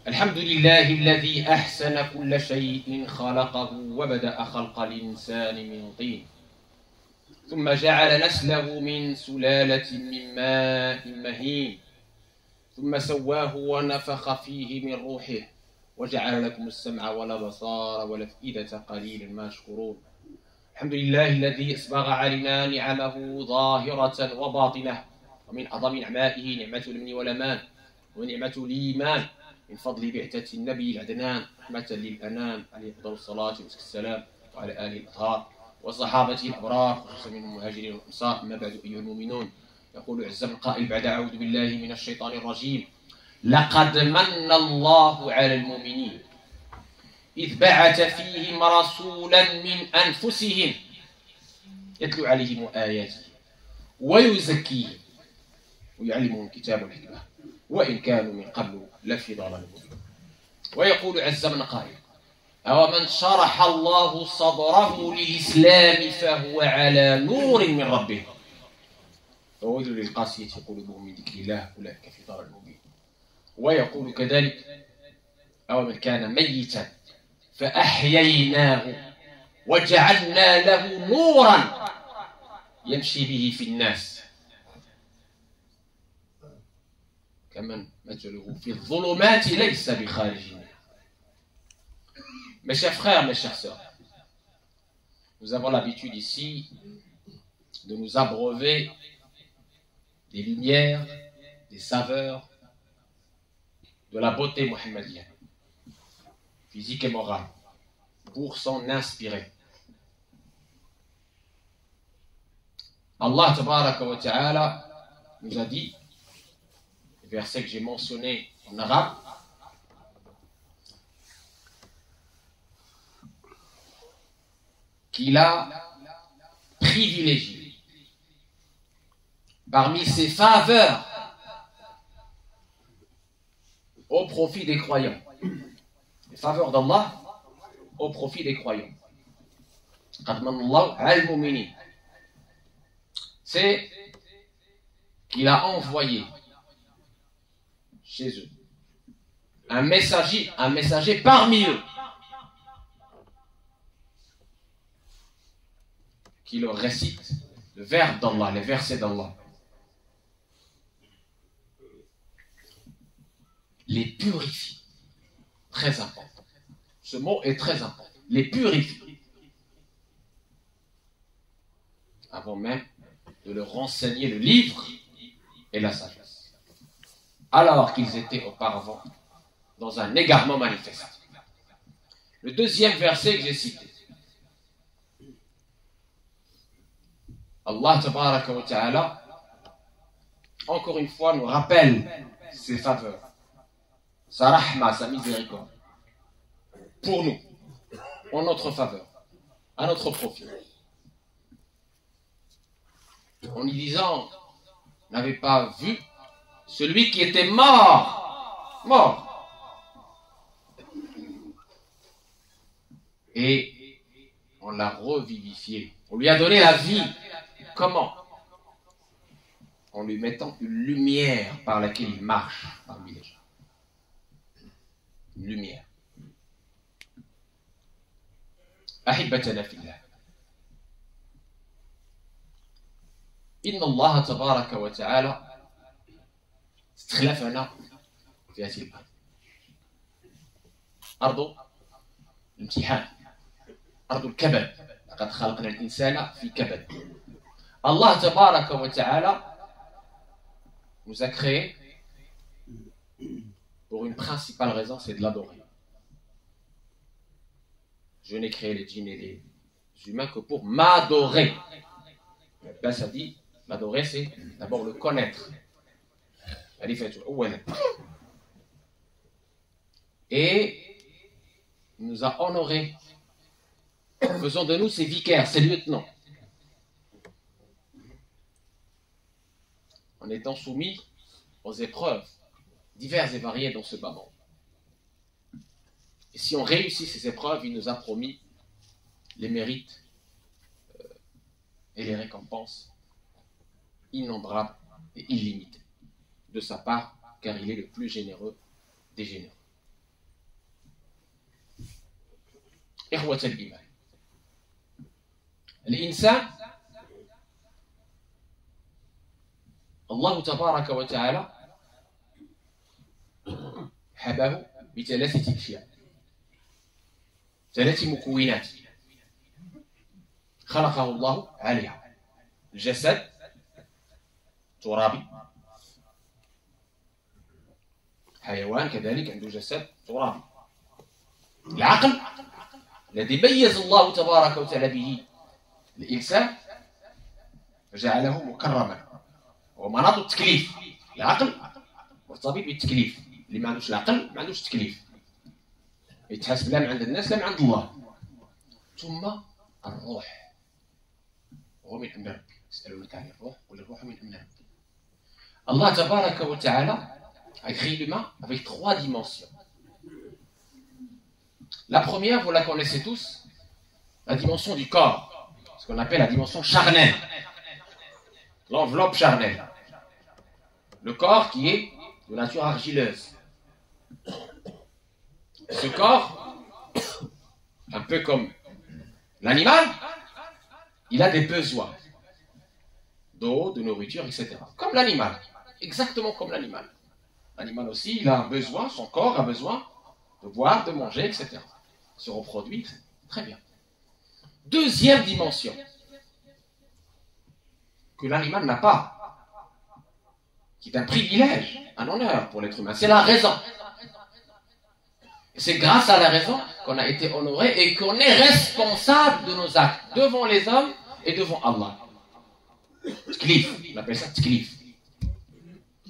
الحمد لله الذي أحسن كل شيء خلقه وبدأ خلق الإنسان من طين ثم جعل نسله من سلالة من ماء مهين ثم سواه ونفخ فيه من روحه وجعل لكم السمع والأبصار والأفئدة قليلا ما تشكرون. الحمد لله الذي أسبغ علينا نعمه ظاهرة وباطنة، ومن أعظم نعمائه نعمة الأمن والأمان ونعمة الإيمان من فضل بعثة النبي العدنان رحمة للأنام عليه أفضل الصلاة والسلام وعلى آله الأطهار وصحابته الأبرار خصوصا من المهاجرين والأنصار. أما بعد أيها المؤمنون، يقول عز من قائل بعد أعوذ بالله من الشيطان الرجيم: لقد من الله على المؤمنين إذ بعث فيهم رسولا من أنفسهم يتلو عليهم آياته ويزكيهم ويعلمهم الكتاب والحكمة وإن كانوا من قبل لفي ضلال مبين. ويقول عز من قائل: أومن شرح الله صدره للإسلام فهو على نور من ربه فويل للقاسية قلوبهم من ذكر الله أولئك في ضلال مبين. ويقول كذلك: أومن كان ميتا فأحييناه وجعلنا له نورا يمشي به في الناس كمن مثله في الظلمات ليس بخارج منها. Mes chers frères, mes chères sœurs, nous avons l'habitude ici de nous abreuver des lumières, des saveurs, de la beauté mohammedienne, physique et morale, pour s'en inspirer. Allah tabaraka wa ta'ala nous a dit, le verset que j'ai mentionné en arabe, qu'il a privilégié parmi ses faveurs au profit des croyants. Les faveurs d'Allah au profit des croyants. C'est qu'il a envoyé chez eux un messager parmi eux qui leur récite le verbe d'Allah, les versets d'Allah, les purifie. Très important. Ce mot est très important. Les purifie. Avant même de leur renseigner le livre et la sagesse. Alors qu'ils étaient auparavant dans un égarement manifeste. Le deuxième verset que j'ai cité. Allah tabaraka wa ta'ala, encore une fois, nous rappelle ses faveurs, sa rahma, sa miséricorde, pour nous, en notre faveur, à notre profit. En y disant, n'avez pas vu celui qui était mort. Et on l'a revivifié, on lui a donné la vie. Comment? En lui mettant une lumière par laquelle il marche parmi les gens. Une lumière. أحبتنا في الله. إن الله تبارك وتعالى استخلفنا في هذه الأرض. أرض الامتحان. أرض الكبد. لقد خلقنا الإنسان في كبد. Allah tabaraka wa ta'ala nous a créés pour une principale raison, c'est de l'adorer. Je n'ai créé les djinns et les humains que pour m'adorer. Là, ça dit, l'adorer, c'est d'abord le connaître. Et il nous a honorés, faisant de nous ses vicaires, ses lieutenants. En étant soumis aux épreuves diverses et variées dans ce bas monde. Et si on réussit ces épreuves, il nous a promis les mérites et les récompenses innombrables et illimitées de sa part, car il est le plus généreux des généreux. إخوة الإيمان الإنسان الله تبارك وتعالى حباه بثلاثة أشياء، ثلاث مكونات خلقه الله عليها: الجسد ترابي، حيوان كذلك عنده جسد ترابي، العقل الذي ميز الله تبارك وتعالى به الإنسان فجعله مكرما، ومناط التكليف. العقل مرتبط بالتكليف، اللي ما عندوش العقل ما عندوش تكليف، يتحاسب لا من عند الناس لا من عند الله. ثم الروح، هو من أمر ربي، يسألونك عن الروح قل الروح من أمر ربي. Allah tabaraka wa ta'ala a créé l'humain avec 3 dimensions. La première, vous la connaissez tous, la dimension du corps, ce qu'on appelle la dimension charnelle, l'enveloppe charnelle. Le corps qui est de nature argileuse. Ce corps, un peu comme l'animal, il a des besoins d'eau, de nourriture, etc. Comme l'animal, exactement comme l'animal. L'animal aussi, il a un besoin, son corps a besoin de boire, de manger, etc. Se reproduit, très bien. Deuxième dimension, que l'animal n'a pas, qui est un privilège, un honneur pour l'être humain, c'est la raison. C'est grâce à la raison qu'on a été honoré et qu'on est responsable de nos actes devant les hommes et devant Allah. Tklif, on appelle ça tklif.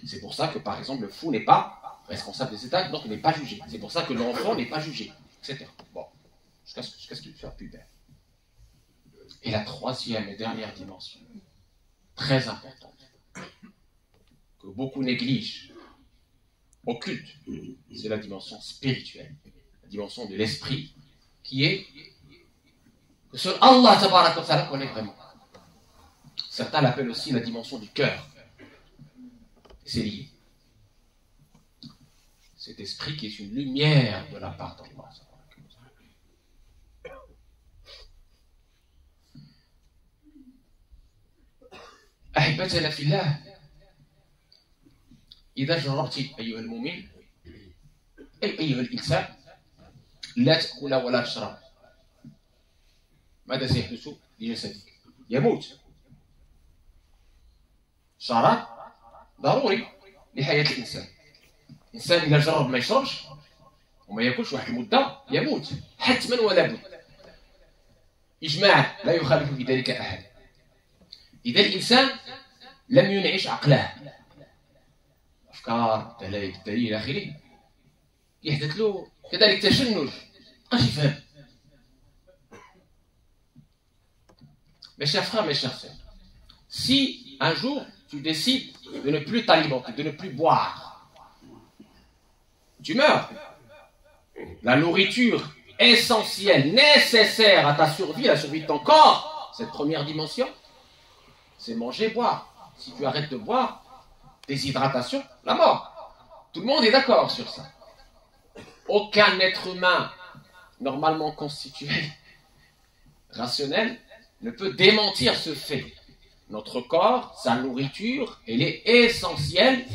C'est pour ça que, par exemple, le fou n'est pas responsable de ses actes, donc n'est pas jugé. C'est pour ça que l'enfant n'est pas jugé, etc. Bon, jusqu'à ce qu'il soit pubère. Et la troisième et dernière dimension, très importante, que beaucoup négligent, occulte, c'est la dimension spirituelle, la dimension de l'esprit, qui est que seul Allah tabaraka wa ta'ala connaît vraiment. Certains l'appellent aussi la dimension du cœur. C'est lié. Cet esprit qui est une lumière de la part d'Allah. أحبتنا في الله، إذا جربت أيها المؤمن أيها الإنسان لا تأكل ولا تشرب، ماذا سيحدث لجسدك؟ يموت. شراب ضروري لحياة الإنسان. الإنسان إذا جرب ما يشربش وما يأكلش واحد المدة يموت حتما ولا بد. إجماع لا يخالف في ذلك أحد. إذا الإنسان لم ينعش عقله، أفكار، دلائل إلى آخره، يحدث له كذلك تشنج، مابقاش يفهم. Mes chers frères, mes chers sœurs, si un jour tu décides de ne plus t'alimenter, de ne plus boire, tu meurs. La nourriture essentielle, nécessaire à ta survie, à la survie de ton corps, cette première dimension, c'est manger, boire. Si tu arrêtes de boire, déshydratation, la mort. Tout le monde est d'accord sur ça. Aucun être humain normalement constitué, rationnel, ne peut démentir ce fait. Notre corps, sa nourriture, elle est essentielle.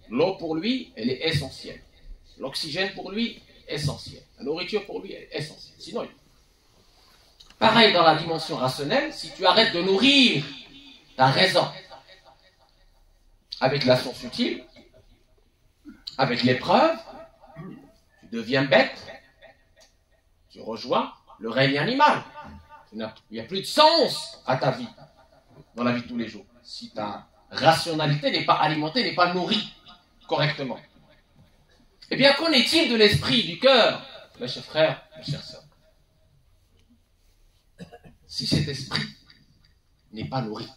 L'eau pour lui, elle est essentielle. L'oxygène pour lui, essentiel. La nourriture pour lui, elle est essentielle. Sinon, il... Pareil dans la dimension rationnelle, si tu arrêtes de nourrir ta raison avec la science utile, avec l'épreuve, tu deviens bête, tu rejoins le règne animal. Il n'y a plus de sens à ta vie, dans la vie de tous les jours, si ta rationalité n'est pas alimentée, n'est pas nourrie correctement. Eh bien, qu'en est-il de l'esprit, du cœur, mes chers frères, mes chères sœurs? Si cet esprit n'est pas nourri,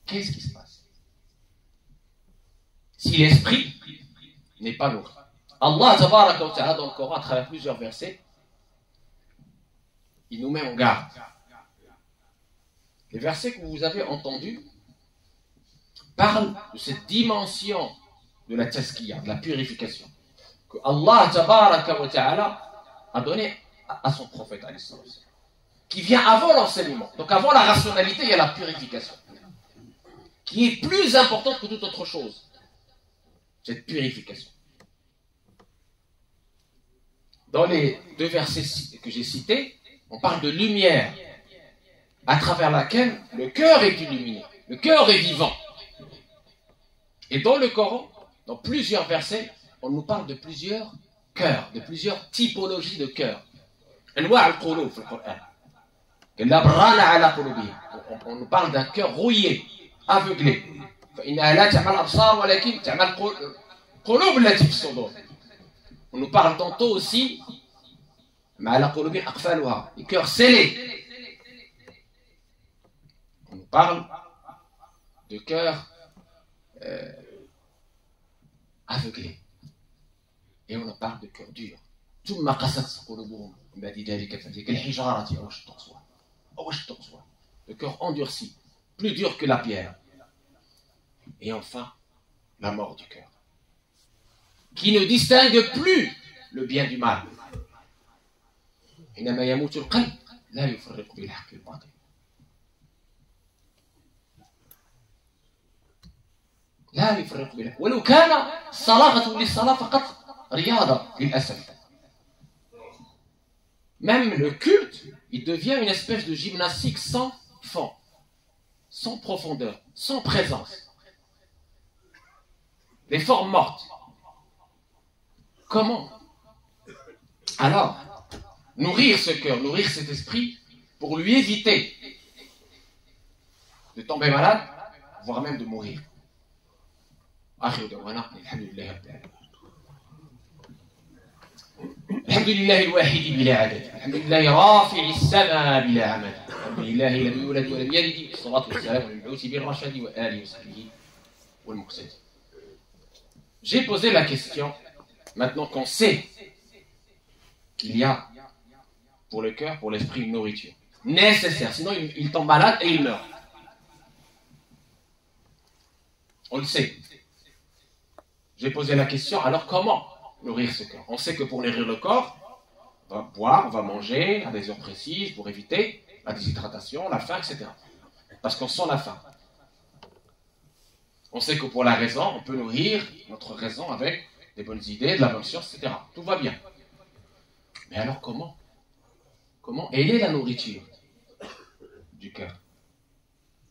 qu'est-ce qui se passe? Si l'esprit n'est pas nourri, Allah tabaraka wa ta'ala dans le Coran, à travers plusieurs versets, il nous met en garde. Les versets que vous avez entendus parlent de cette dimension de la tazkiya, de la purification, que Allah tabaraka wa ta'ala a donné à son prophète, qui vient avant l'enseignement. Donc avant la rationalité, il y a la purification, qui est plus importante que toute autre chose. Cette purification. Dans les deux versets que j'ai cités, on parle de lumière, à travers laquelle le cœur est illuminé, le cœur est vivant. Et dans le Coran, dans plusieurs versets, on nous parle de plusieurs cœurs, de plusieurs typologies de cœurs. On nous parle d'un cœur rouillé, aveuglé. On nous parle tantôt aussi les cœurs scellés. On nous parle de cœurs aveuglés. Et on en parle de cœurs durs. Le cœur endurci, plus dur que la pierre. Et enfin, la mort du cœur, qui ne distingue plus le bien du mal. لا يفرق بينه ولو كان صلاغة للصلاة فقط رياضة للأسف. Même le culte, il devient une espèce de gymnastique sans fond, sans profondeur, sans présence. Des formes mortes. Comment? Alors, nourrir ce cœur, nourrir cet esprit, pour lui éviter de tomber malade, voire même de mourir. آخر دعوانا الحمد لله رب العالمين. الحمد لله الواحد بلا عدد، الحمد لله رافع السماء بلا عمد، الحمد لله لم يولد ولم يلد، والصلاة والسلام على المبعوث بالرشد وآله وصحبه والمقتدي. J'ai posé la question, maintenant qu'on sait qu'il y a pour le cœur, pour l'esprit, une nourriture nécessaire, sinon il tombe malade et il meurt. On le sait. J'ai posé la question, alors comment nourrir ce cœur? On sait que pour nourrir le corps, on va boire, on va manger à des heures précises pour éviter la déshydratation, la faim, etc. Parce qu'on sent la faim. On sait que pour la raison, on peut nourrir notre raison avec des bonnes idées, de la bonne science, etc. Tout va bien. Mais alors comment? Comment aider la nourriture du cœur?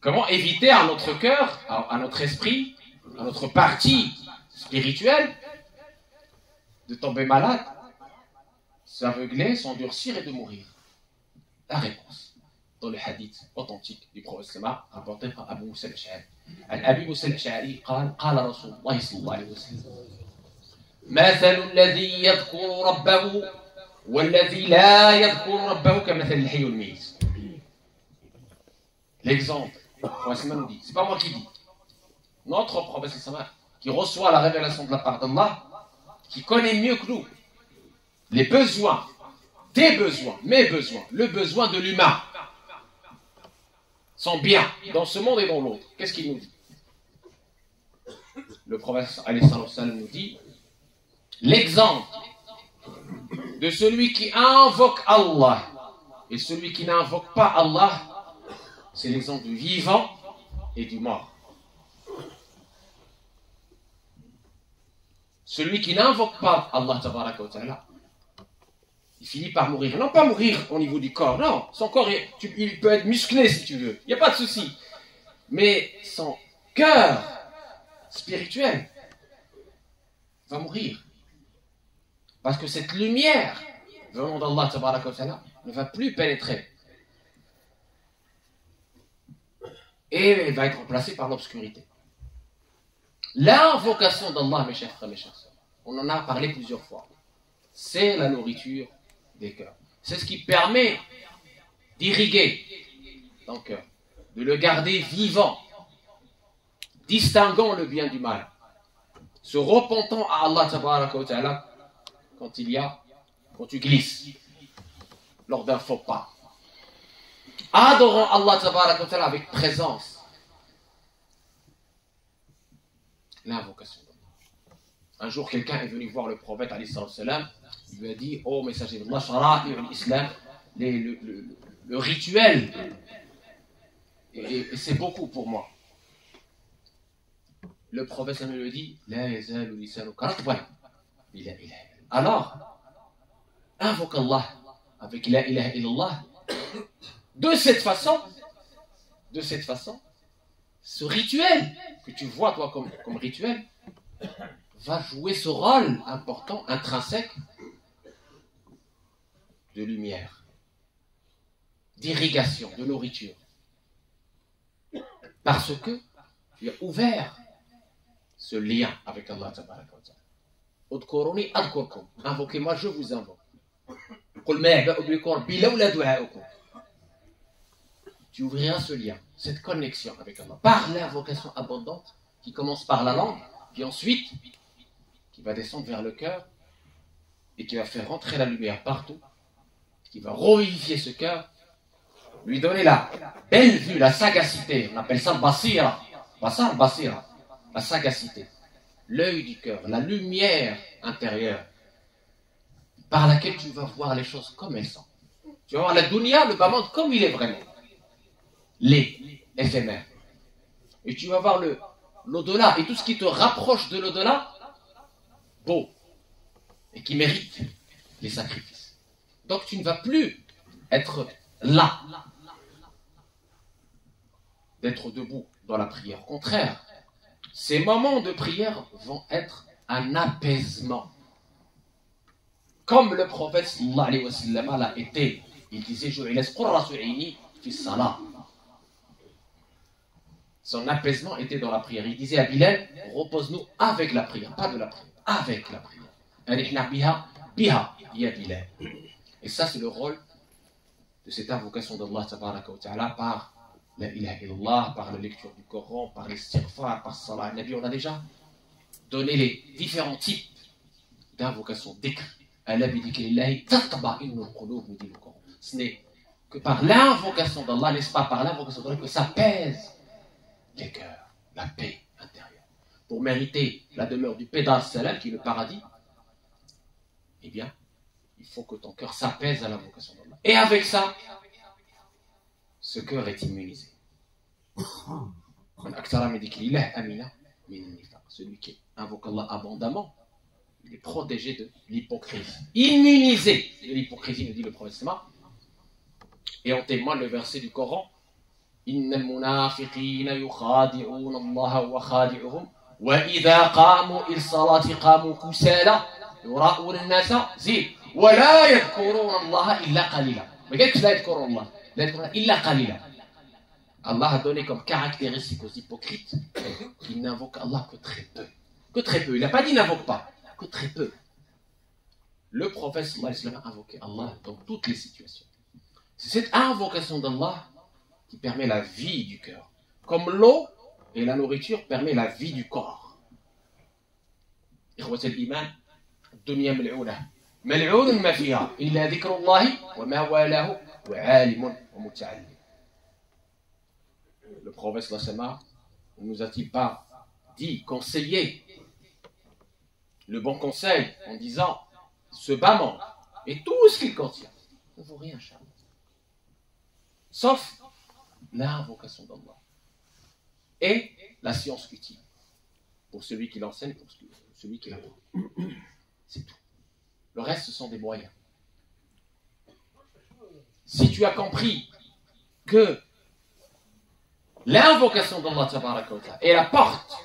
Comment éviter à notre cœur, à notre esprit, à notre partie spirituelle, de tomber malade, s'aveugler, s'endurcir et de mourir? La réponse dans le hadith authentique du prophète rapporté par Abu Moussa al-Ash'ari. Abu Moussa al-Ash'ari قال رسول الله صلى الله عليه وسلم مثل الذي يذكر ربه والذي لا يذكر ربه كمثل الحي والميت. L'exemple, le prophète nous dit, c'est pas moi qui dis, notre prophète qui reçoit la révélation de la part d'Allah, qui connaît mieux que nous les besoins, tes besoins, mes besoins, le besoin de l'humain, son bien dans ce monde et dans l'autre. Qu'est-ce qu'il nous dit? Le prophète nous dit l'exemple de celui qui invoque Allah et celui qui n'invoque pas Allah, c'est l'exemple du vivant et du mort. Celui qui n'invoque pas Allah tabaraka wa ta'ala, il finit par mourir. Non pas mourir au niveau du corps, non. Son corps, il peut être musclé si tu veux, il n'y a pas de souci. Mais son cœur spirituel va mourir. Parce que cette lumière venant d'Allah tabaraka wa ta'ala ne va plus pénétrer. Et elle va être remplacée par l'obscurité. L'invocation d'Allah, mes chers frères, mes chers sœurs, on en a parlé plusieurs fois, c'est la nourriture des cœurs. C'est ce qui permet d'irriguer ton cœur, de le garder vivant, distinguant le bien du mal, se repentant à Allah tabaraka wa ta'ala quand tu glisses, lors d'un faux pas. Adorant Allah tabaraka wa ta'ala avec présence. L'invocation d'Allah. Un jour, quelqu'un est venu voir le prophète, alayhi salam, il lui a dit, oh messager d'Allah, shara'i l'islam, le rituel, et c'est beaucoup pour moi. Le prophète lui dit, la yazalu lisanuka ratban bi la ilaha illallah. Alors, invoque Allah avec la ilaha illallah. De cette façon, ce rituel que tu vois toi comme rituel va jouer ce rôle important, intrinsèque de lumière, d'irrigation, de nourriture. Parce que tu as ouvert ce lien avec Allah tabaraka wa ta'ala. Udkuruni adkurkum. Invoquez-moi, je vous invoque. Qul ma ya'ba'u bikum bilawla du'a'ukum. Tu ouvriras ce lien, cette connexion avec Allah, par l'invocation abondante qui commence par la langue, puis ensuite qui va descendre vers le cœur et qui va faire rentrer la lumière partout, qui va revivifier ce cœur, lui donner la belle vue, la sagacité. On appelle ça basira, la sagacité, l'œil du cœur, la lumière intérieure par laquelle tu vas voir les choses comme elles sont. Tu vas voir la dunya, le bas monde comme il est vraiment. Éphémère. Et tu vas voir l'au-delà et tout ce qui te rapproche de l'au-delà, beau, et qui mérite les sacrifices. Donc tu ne vas plus être là, d'être debout dans la prière. Au contraire, ces moments de prière vont être un apaisement. Comme le prophète sallallahu alayhi wa sallam l'a été. Il disait, fi salat. Son apaisement était dans la prière. Il disait à Bilal, repose-nous avec la prière, pas de la prière, avec la prière. Arihna biha, ya Bilal. Et ça, c'est le rôle de cette invocation d'Allah tabaraka wa ta'ala par la ilaha illallah, par la lecture du Coran, par l'istighfar, par salat nabi. On a déjà donné les différents types d'invocation décrits. Ce n'est que par l'invocation d'Allah, n'est-ce pas, par l'invocation d'Allah que ça pèse les cœurs, la paix intérieure. Pour mériter la demeure du Pédar Salam, qui est le paradis, eh bien, il faut que ton cœur s'apaise à l'invocation d'Allah. Et avec ça, ce cœur est immunisé. Celui qui invoque Allah abondamment, il est protégé de l'hypocrisie. Immunisé de l'hypocrisie, nous dit le prophète. Et en témoigne le verset du Coran. إن المنافقين يخادعون الله وخادعهم وإذا قاموا إلى الصلاة قاموا كسالى يراءون الناس زين ولا يذكرون الله إلا قليلا. Mais qu'est-ce que لا يذكرون الله؟ لا يذكرون إلا قليلا. Allah a donné comme caractéristique aux hypocrites qu'ils n'invoquent Allah que très peu. Que très peu. Il n'a pas dit n'invoque pas, que très peu. Le prophète sallallahu alayhi wa sallam a invoqué Allah dans toutes les situations. C'est cette invocation d'Allah qui permet la vie du cœur. Comme l'eau et la nourriture permettent la vie du corps. إخوة الإيمان الدنيا ملعونة ملعون ما فيها إلا ذكر الله وما والاه وعالم ومتعلم. Le prophète sallallahu alayhi wa sallam ne nous a-t-il pas dit, conseiller le bon conseil en disant ce bas monde et tout ce qu'il contient ne vaut rien, Charles, sauf l'invocation d'Allah et la science utile pour celui qui l'enseigne et pour celui qui l'apprend. C'est tout. Le reste, ce sont des moyens. Si tu as compris que l'invocation d'Allah tabaraka wa ta'ala est la porte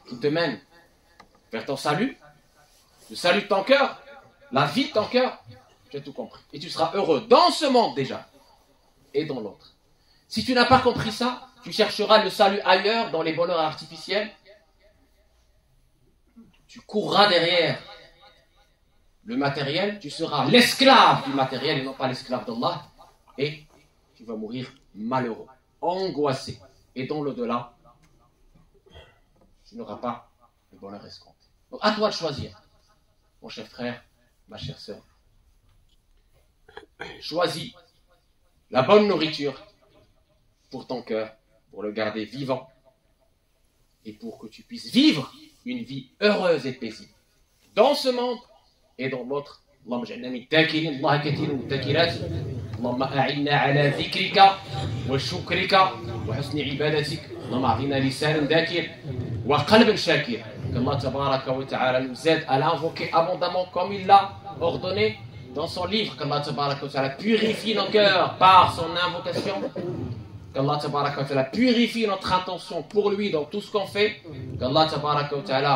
qui te mène vers ton salut, le salut de ton cœur, la vie de ton cœur, tu as tout compris. Et tu seras heureux dans ce monde déjà et dans l'autre. Si tu n'as pas compris ça, tu chercheras le salut ailleurs, dans les bonheurs artificiels. Tu courras derrière le matériel, tu seras l'esclave du matériel et non pas l'esclave d'Allah. Et tu vas mourir malheureux, angoissé. Et dans l'au-delà, tu n'auras pas le bonheur escompté. Donc à toi de choisir, mon cher frère, ma chère sœur. Choisis la bonne nourriture pour ton cœur, pour le garder vivant et pour que tu puisses vivre une vie heureuse et paisible dans ce monde et dans l'autre. اللهم اجعلنا من الذاكرين الله كثيرا والذاكرات اللهم أعنا على ذكرك وشكرك وحسن عبادتك اللهم أعطنا لسانا ذاكر وقلبا شاكر qu'Allah tabaraka wa ta'ala nous aide à l'invoquer abondamment comme il l'a ordonné dans son livre, qu'Allah tabaraka wa ta'ala purifie nos cœurs par son invocation, qu'Allah tabaraka wa ta'ala purifie notre intention pour lui dans tout ce qu'on fait, qu'Allah tabaraka wa ta'ala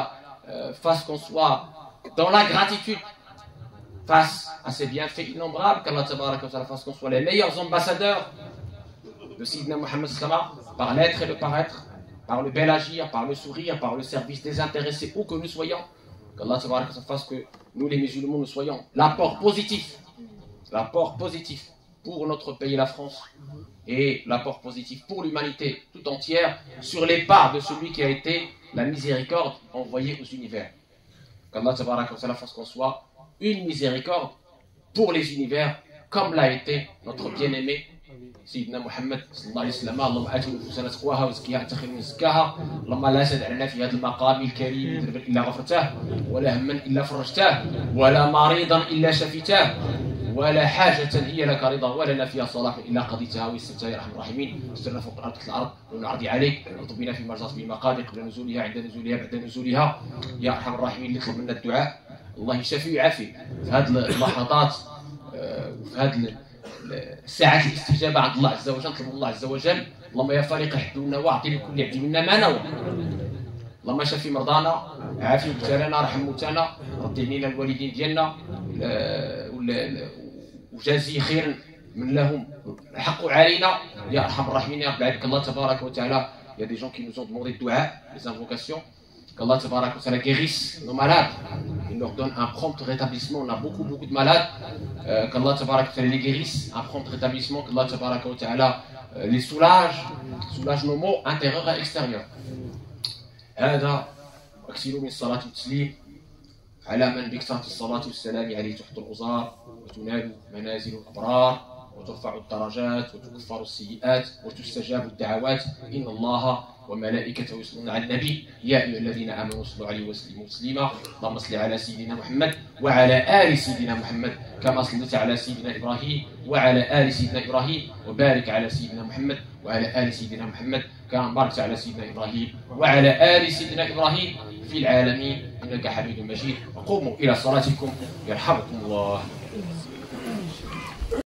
fasse qu'on soit dans la gratitude face à ces bienfaits innombrables, qu'Allah tabaraka wa ta'ala fasse qu'on soit les meilleurs ambassadeurs de Sayyidina Muhammad sallallahu par l'être et le paraître, par le bel agir, par le sourire, par le service désintéressé, où que nous soyons, qu'Allah tabaraka wa ta'ala fasse que nous les musulmans nous soyons l'apport positif pour notre pays la France et l'apport positif pour l'humanité tout entière sur les pas de celui qui a été la miséricorde envoyée aux univers. Qu'Allah tabaraka wa ta'ala fasse qu'on soit une miséricorde pour les univers comme l'a été notre bien-aimé سيدنا محمد صلى الله عليه وسلم. اللهم آت نفوسنا تقواها وزكيها أنت خير من زكاها. اللهم لا تدع لنا في هذا المقام الكريم ذنبا إلا غفرته ولا هما إلا فرجته ولا مريضا إلا شفيته ولا حاجة هي لك رضا ولنا فيها صلاح إلا قضيتها ويسرتها يا أرحم الراحمين. استرنا فوق الأرض الأرض ونعرض عليك اطلب بنا في مرزات بالمقادر قبل نزولها عند نزولها بعد نزولها يا أرحم الراحمين. اللي يطلب منا الدعاء الله يشفي ويعافي في هذه اللحظات وفي هذه ساعة الاستجابة عند الله عز وجل. نطلب الله عز وجل اللهم يا فارق حدودنا واعطي لكل عبد منا ما نوى. اللهم شفي مرضانا عافي مبتلانا ارحم موتانا رد علينا الوالدين ديالنا وجازي خير من لهم حقوا علينا يا ارحم الراحمين يا رب العالمين. الله تبارك وتعالى il y a des gens qui nous ont demandé le dua, les invocations, qu'Allah tabaraka wa ta'ala guérisse nos malades, il leur donne un prompt rétablissement. On a beaucoup de malades, qu'Allah tabaraka wa ta'ala les guérisse, un prompt rétablissement, qu'Allah tabaraka wa ta'ala les soulage nos maux intérieurs et extérieurs. هذا واكثروا من الصلاة والتسليم على من بكثرة الصلاة والسلام عليه تحط الأوزار وتنال منازل الأبرار وترفع الدرجات وتكفر السيئات وتستجاب الدعوات. إن الله وملائكته يصلون على النبي يا أيها الذين آمنوا صلوا عليه وسلموا تسليما. اللهم صل على سيدنا محمد وعلى آل سيدنا محمد كما صليت على سيدنا إبراهيم وعلى آل سيدنا إبراهيم وبارك على سيدنا محمد وعلى آل سيدنا محمد كما باركت على سيدنا إبراهيم وعلى آل سيدنا إبراهيم في العالمين إنك حميد مجيد. وقوموا إلى صلاتكم يرحمكم الله.